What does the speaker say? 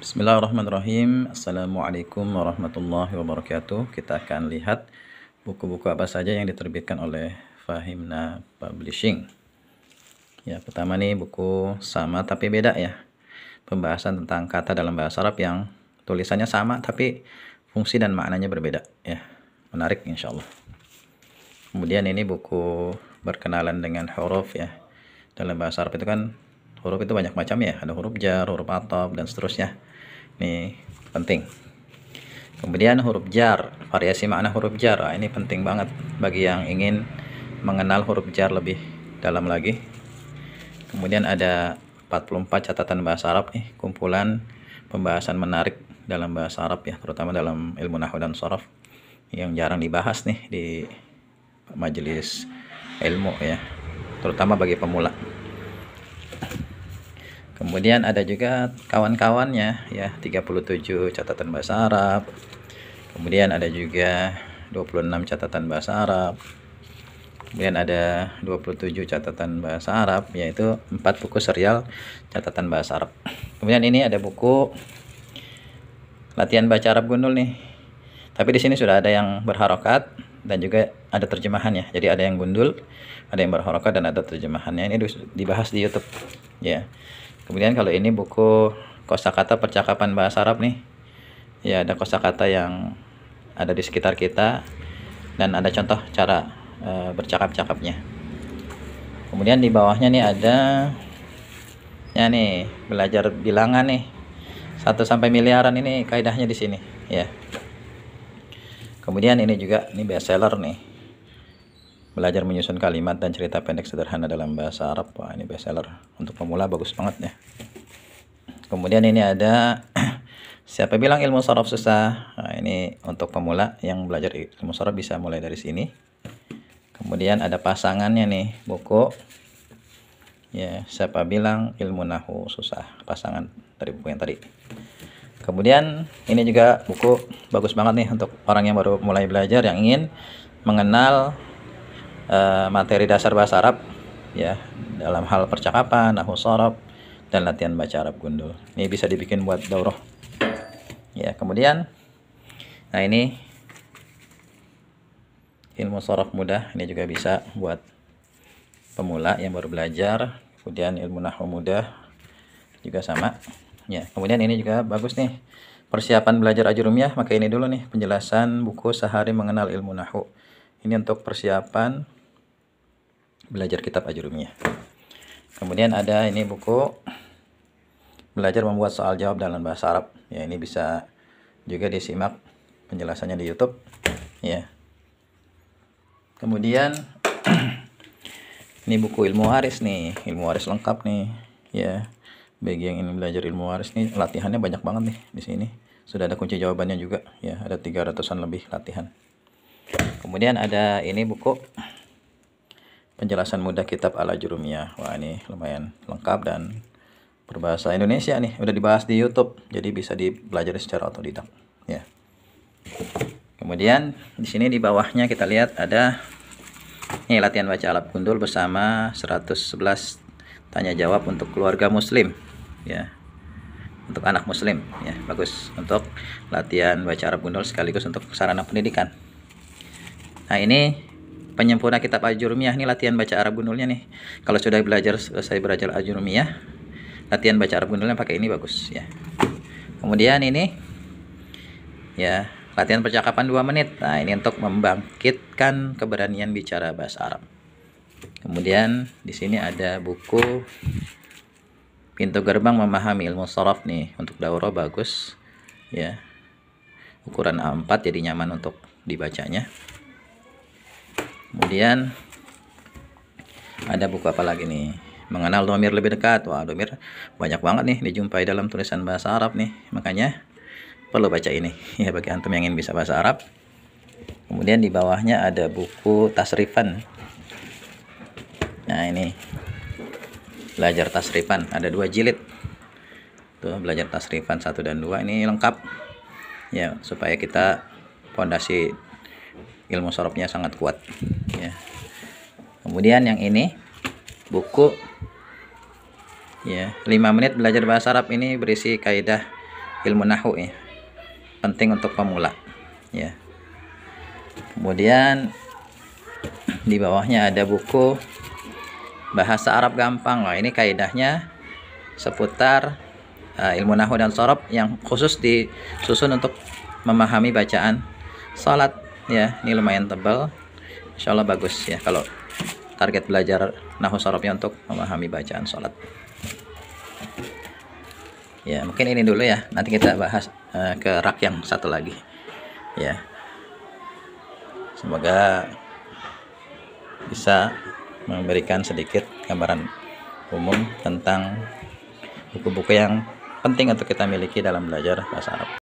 Bismillahirrahmanirrahim. Assalamualaikum warahmatullahi wabarakatuh. Kita akan lihat buku-buku apa saja yang diterbitkan oleh Fahimna Publishing. Ya, pertama nih buku Sama Tapi Beda ya. Pembahasan tentang kata dalam bahasa Arab yang tulisannya sama tapi fungsi dan maknanya berbeda ya. Menarik insyaallah. Kemudian ini buku berkenalan dengan huruf ya. Dalam bahasa Arab itu kan huruf itu banyak macam ya, ada huruf jar, huruf ataf, dan seterusnya. Ini penting. Kemudian huruf jar, variasi makna huruf jar. Nah, ini penting banget bagi yang ingin mengenal huruf jar lebih dalam lagi. Kemudian ada 44 catatan bahasa Arab nih, kumpulan pembahasan menarik dalam bahasa Arab ya, terutama dalam ilmu nahwu dan sharaf yang jarang dibahas nih di majelis ilmu ya, terutama bagi pemula. Kemudian ada juga kawan-kawannya ya, 37 catatan bahasa Arab. Kemudian ada juga 26 catatan bahasa Arab. Kemudian ada 27 catatan bahasa Arab, yaitu 4 buku serial catatan bahasa Arab. Kemudian ini ada buku latihan baca Arab gundul nih. Tapi di sini sudah ada yang berharokat dan juga ada terjemahannya. Jadi ada yang gundul, ada yang berharokat, dan ada terjemahannya. Ini dibahas di YouTube ya. Kemudian kalau ini buku kosakata percakapan bahasa Arab nih. Ya, ada kosakata yang ada di sekitar kita dan ada contoh cara bercakap-cakapnya. Kemudian di bawahnya nih ada ya nih, belajar bilangan nih. 1 sampai miliaran ini kaidahnya di sini ya. Kemudian ini juga ini bestseller nih. Belajar menyusun kalimat dan cerita pendek sederhana dalam bahasa Arab. Wah, ini bestseller untuk pemula, bagus banget ya. Kemudian ini ada siapa bilang ilmu sharaf susah. Nah, ini untuk pemula yang belajar ilmu sharaf bisa mulai dari sini. Kemudian ada pasangannya nih, buku ya, siapa bilang ilmu nahwu susah, pasangan dari buku yang tadi. Kemudian ini juga buku bagus banget nih untuk orang yang baru mulai belajar, yang ingin mengenal materi dasar bahasa Arab ya, dalam hal percakapan, nahwu sharaf, dan latihan baca Arab gundul. Ini bisa dibikin buat daurah ya. Kemudian nah ini ilmu sharaf mudah, ini juga bisa buat pemula yang baru belajar. Kemudian ilmu nahwu mudah juga sama ya. Kemudian ini juga bagus nih, persiapan belajar ajrumiyah. Maka ini dulu nih penjelasan buku Sehari Mengenal Ilmu Nahwu. Ini untuk persiapan belajar kitab ajrumiyah. Kemudian ada ini buku belajar membuat soal jawab dalam bahasa Arab ya. Ini bisa juga disimak penjelasannya di YouTube ya. Kemudian ini buku ilmu waris nih, ilmu waris lengkap nih ya. Bagi yang ingin belajar ilmu waris nih, latihannya banyak banget nih di sini. Sudah ada kunci jawabannya juga ya, ada 300-an lebih latihan. Kemudian ada ini buku penjelasan mudah kitab al-ajrumiyah. Wah, ini lumayan lengkap dan berbahasa Indonesia nih, udah dibahas di YouTube, jadi bisa dipelajari secara otodidak ya. Kemudian di sini di bawahnya kita lihat ada ini latihan baca Arab gundul bersama 111 tanya jawab untuk keluarga muslim ya, untuk anak muslim ya. Bagus untuk latihan baca Arab gundul sekaligus untuk sarana pendidikan. Nah, ini penyempurna kitab ajrumiyah, ini latihan baca Arab gundulnya nih. Kalau sudah selesai belajar ajrumiyah, latihan baca Arab gundulnya pakai ini bagus ya. Kemudian ini ya, latihan percakapan 2 menit. Nah, ini untuk membangkitkan keberanian bicara bahasa Arab. Kemudian di sini ada buku Pintu Gerbang Memahami Ilmu Sharaf nih, untuk daurah bagus ya. Ukuran A4 jadi nyaman untuk dibacanya. Kemudian ada buku apa lagi nih? Mengenal domir lebih dekat. Wah, domir banyak banget nih dijumpai dalam tulisan bahasa Arab nih. Makanya perlu baca ini ya bagi antum yang ingin bisa bahasa Arab. Kemudian di bawahnya ada buku tasrifan. Nah, ini belajar tasrifan, ada 2 jilid. Tuh, belajar tasrifan 1 dan 2 ini lengkap ya, supaya kita fondasi ilmu sharafnya sangat kuat ya. Kemudian yang ini buku ya, 5 menit belajar bahasa Arab, ini berisi kaidah ilmu nahwu ya, penting untuk pemula ya. Kemudian di bawahnya ada buku bahasa Arab gampang. Wah, ini kaidahnya seputar ilmu nahwu dan shorob yang khusus disusun untuk memahami bacaan salat ya. Ini lumayan tebal, insya Allah bagus ya kalau target belajar nahwu shorobnya untuk memahami bacaan salat ya. Mungkin ini dulu ya, nanti kita bahas ke rak yang satu lagi ya. Semoga bisa memberikan sedikit gambaran umum tentang buku-buku yang penting untuk kita miliki dalam belajar bahasa Arab.